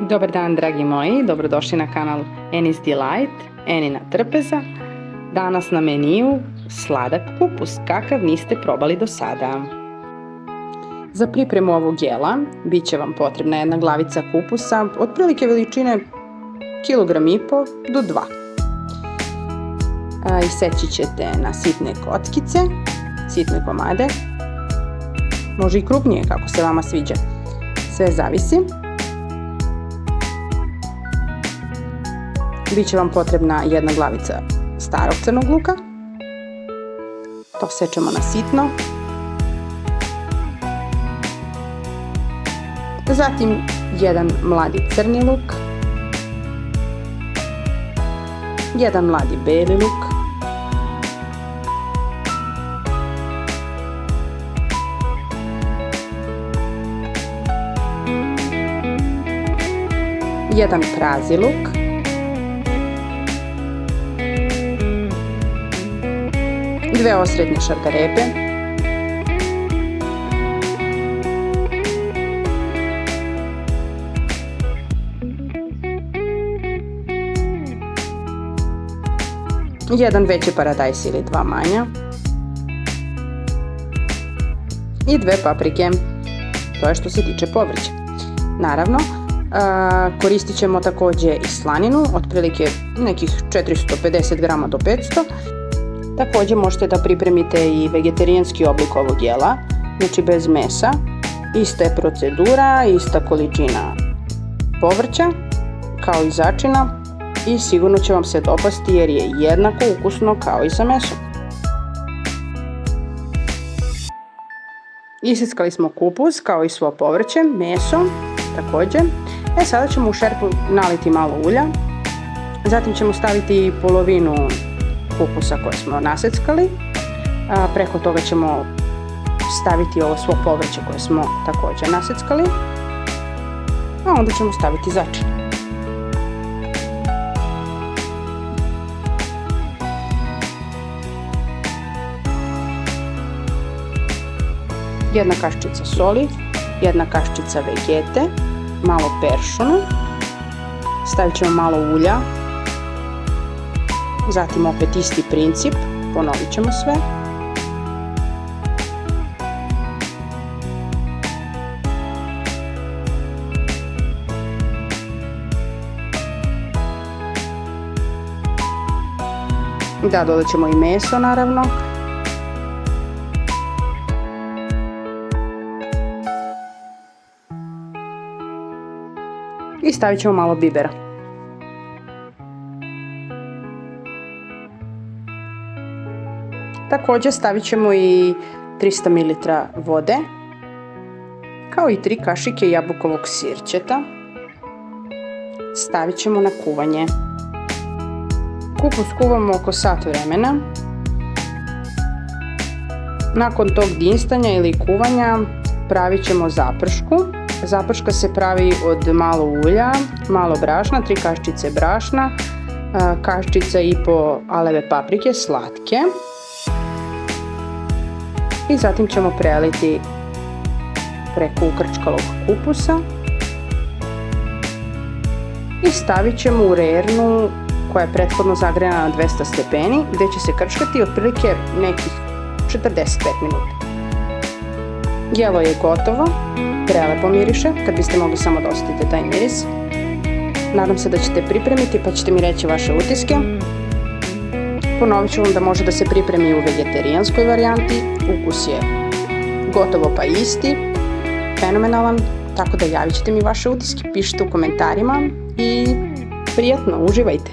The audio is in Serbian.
Dobar dan, dragi moji, dobrodošli na kanal Eni's Delight, Enina trpeza. Danas na meniju sladak kupus, kakav niste probali do sada. Za pripremu ovog jela bit će vam potrebna jedna glavica kupusa, otprilike veličine 1,5 kg do 2. Iseći ćete na sitne kockice, sitne komade, može i krupnije kako se vama sviđa, sve zavisi. Biće vam potrebna jedna glavica starog crnog luka, to sečemo na sitno. Zatim jedan mladi crni luk, jedan mladi beli luk, jedan prazi luk, dve osrednje šargarepe, jedan veći paradajz ili dva manja i dve paprike. To je što se tiče povrća. Naravno, koristit ćemo također i slaninu, otprilike nekih 450 g do 500. Također možete da pripremite i vegetarijanski oblik ovog jela, znači bez mesa. Ista je procedura, ista količina povrća kao i začina i sigurno će vam se dopasti jer je jednako ukusno kao i sa mesom. Isickali smo kupus kao i svo povrće, meso također. Sada ćemo u šerpu naliti malo ulja, zatim ćemo staviti polovinu kupusa koje smo naseckali, preko toga ćemo staviti ovo svo povrće koje smo također naseckali, a onda ćemo staviti začin. Jedna kaščica soli, jedna kaščica vegete, malo peršuna, stavit ćemo malo ulja, zatim opet isti princip, ponovit ćemo sve. Da, dodat ćemo i meso naravno. I stavit ćemo malo bibera. Također stavit ćemo i 300 ml vode, kao i 3 kašike jabukovog sirćeta. Stavit ćemo na kuvanje. Kupus kuvamo oko sat vremena. Nakon tog dinstanja ili kuvanja pravit ćemo zapršku. Zaprška se pravi od malo ulja, malo brašna, 3 kaščice brašna, kaščica i po aleve paprike slatke. I zatim ćemo preliti preko ukrčkalog kupusa i stavit ćemo u rernu koja je prethodno zagrejana na 200 stepeni gdje će se krčkati otprilike nekih 45 minuta. Jelo je gotovo, prelepo miriše, kad biste mogli samo da osjetite taj miris. Nadam se da ćete pripremiti pa ćete mi reći vaše utiske. Ponovit ću vam da može da se pripremi u vegetarijanskoj varijanti, ukus je gotovo pa isti, fenomenalan, tako da javit ćete mi vaše utiske, pišite u komentarima i prijatno, uživajte!